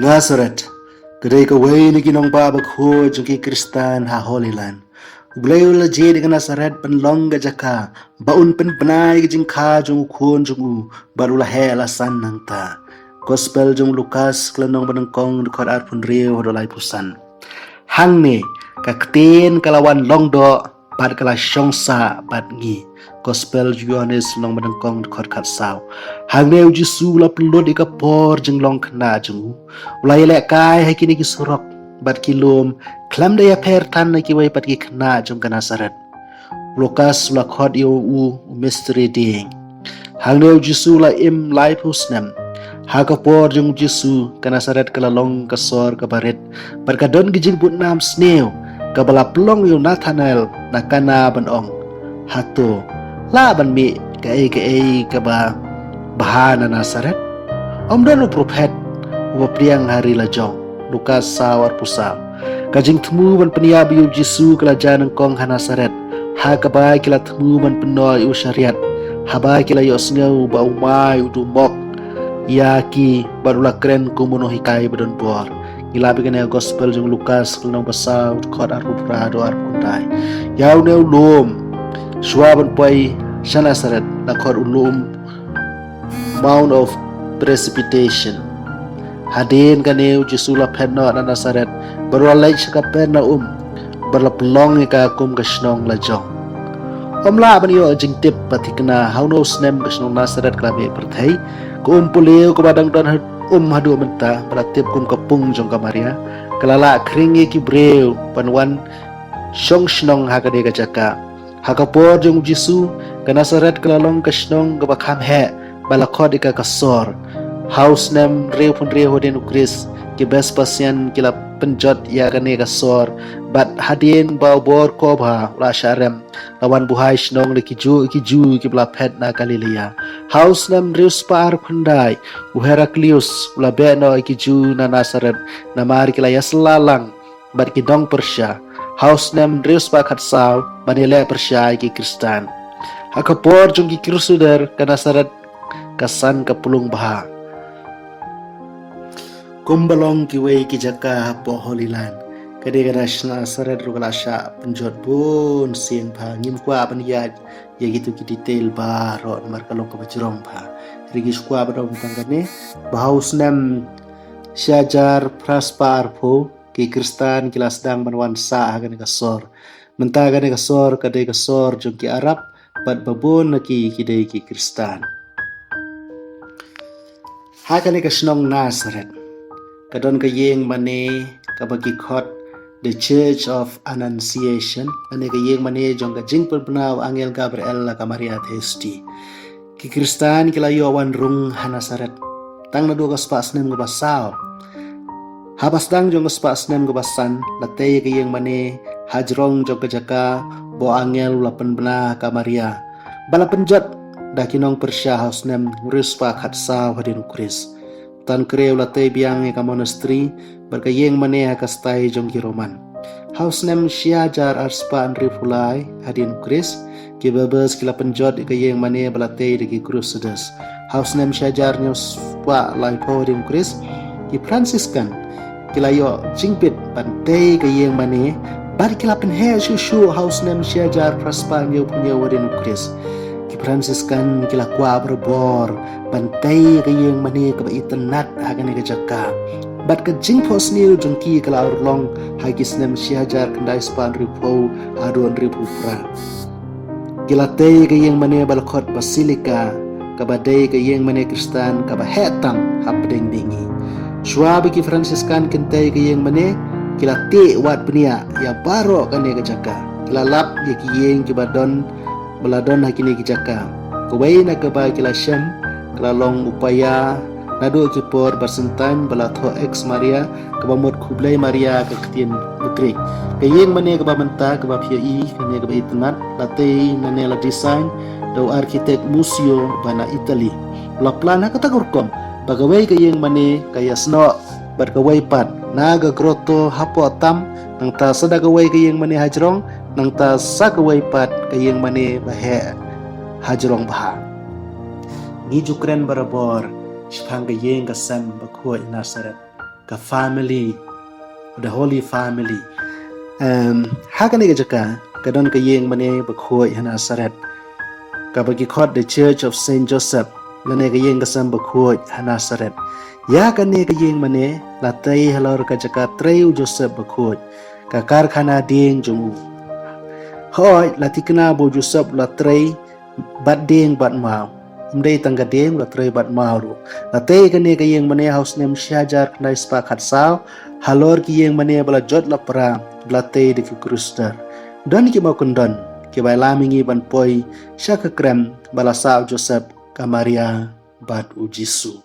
Nazaret, kedai kawai ni kinong pa bakho jungki Kristan ha Holy Land. Ublayu la je dengan Nazaret penlong gajaka, baun pen penai jing kha jung khon jung barula he la san nang ta. Gospel jung Lukas klenong benengkong dekor ar pun riu hodolai pusan. Hang ni kakten kalawan long do bad kala syongsa bad ngi. Gospel Yohanes long benengkong dekor kat saw. Hang ni uji su la pelod ika por jeng long kena jeng. Ulai lek kai hai kini ki surok bad kilom klam daya per tan ki wai pat ki kena jeng kana saret. Lukas la khod yo u mystery ding. Hang ni uji su la im lai pusnem. Hakapor jung Jisu kana saret kala long kasor kabaret berkadon gijing but nam sneo kabala plong yo Nathanael nakana banong hato la ban mi kai kaba bahana Nazaret omdan prophet wa priang hari la jong Lukas sawar pusa kajing temu ban peniabi yo Jisu kala janang kong Nazaret hakaba kila temu ban penoi u syariat haba kila yo sneo ba umai udu mok Yaki barulah keren kumuno hikai bedon bor. Gila begini gospel jeng Lukas kelong besar kod arbu prado arbundai. Yau neu lom. Suaban poi sana saret nakor ulum Mount of Precipitation. Hadin kaneu Jisula penno na Nazaret barulah lay saka penna barla pelong ika kum kasnong lajong. Omla banyo jing tip patikna how no snem kasnong Nazaret klabe perthai. Kumpulio ke badang don hadu menta beratip kum kepung jong kamaria kelala kringi ki breu panwan syong shnong hakade gajaka hakapor jong Jisu ke Nazaret kelalong kasnong ke bakham he balakod ika kasor house nem reu pun reu hodin ukris ki best pasien kila penjot ya kane kasor bat hadin bau bor kobha la syarem lawan buhai shnong le kiju ki blapet na Galilea house nem rius par pandai Heraklius la beno kiju na Nazaret na mari kila yaslalang bat ki dong Persia house nem rius pa khatsau manile Persia ki Kristan hakapor jung ki Krusuder ka Nazaret kasan kapulung baha kumbalong ki wei ki jaka po Holy Land kade kada Nazaret rugala sha penjot bun sin pha ngim kwa ban ya gitu ki detail ba ro mar kalong ka bajrong pha rigi skwa ba dong tangane bahaus nem syajar praspar pho ki Kristan kilas dang banwan sa hagan kasor menta gane kasor kade kasor jong ki Arab bat babon ki kide ki Kristan hakane kasnong Nazaret kadon kayeng mane kabagi khot the Church of Annunciation ane kayeng mane jong ka jing perbenaw Angel Gabriel la ka Maria Thesti ki Kristan kilayo wan rung Nazaret tang na do ka spas nem ga basaw habas dang jong ka spas nem ga basan latay kayeng mane hajrong jong ka jaka bo Angel la penbena ka Maria bala penjat dakinong Persia house nem ruspa khatsa hadin Kris tan kreu latay biang ka monastery berkayeng mane ka stay jong ki Roman house nem syajar arspan rifulai hadin Kris ki babes kila penjot kayeng mane balatay ki Crusaders house nem syajar nyos pa lai po hadin Kris ki Franciscan kilayo jingpit pantay kayeng mane bar kila penhe shushu house nem syajar praspan yo punya hadin Kris Franciscan kila kwa berbor bantai kayeng mani kabaitan nat hagan ka jaka bat ka jing pos niu jongki kala urlong hagis nem syajar kendai span ripo adon ripu pra kila tei kayeng mani balkhot basilika kabadai kayeng mani Kristan kabahetam hapdeng dingi suabi ki Franciscan kentai kayeng mani kila te wat penia ya baro kane ka jaka kila lap ya kiyeng kibadon beladon hakini kijaka kuwai na kaba kila syam kelalong upaya nado kipor bersentan belatho ex Maria kebamut kublai Maria ke ketien putri kayeng mane keba menta keba phi kane keba itnat latei nane la design do arkitek museo bana Italy la plana kata gurkom bagawai kayeng mane kaya sno berkawai pat naga grotto hapo tam nang ta sadagawai kayeng mane hajrong nang ta sakawai pat kayeng mane bahe hajrong baha ni jukren barabor shphang kayeng kasam bakhoi Nazaret ka family, the Holy Family. Hakan ni jaka kadon ka yeng mane bakhoi Nazaret. Ka bagi khot the Church of Saint Joseph lane ka yeng kasam bakhoi Nazaret. Ya kan ni ka yeng mane la tei halor ka jaka treu Joseph bakhoi ka karkhana ding jungu. Hoi la tikna bo Joseph la trei bat ding bat mau. Mdei tangga ding la trei bat mau ru. La tei ka ni ka yeng mane haus nem syajar knai spa khat sao halor ki yeng mane bala jot la pra bla tei de ki kruster. Don ki mau kundon ki bai lamingi ban poi syaka krem bala sao Joseph ka Maria bat u Jisu.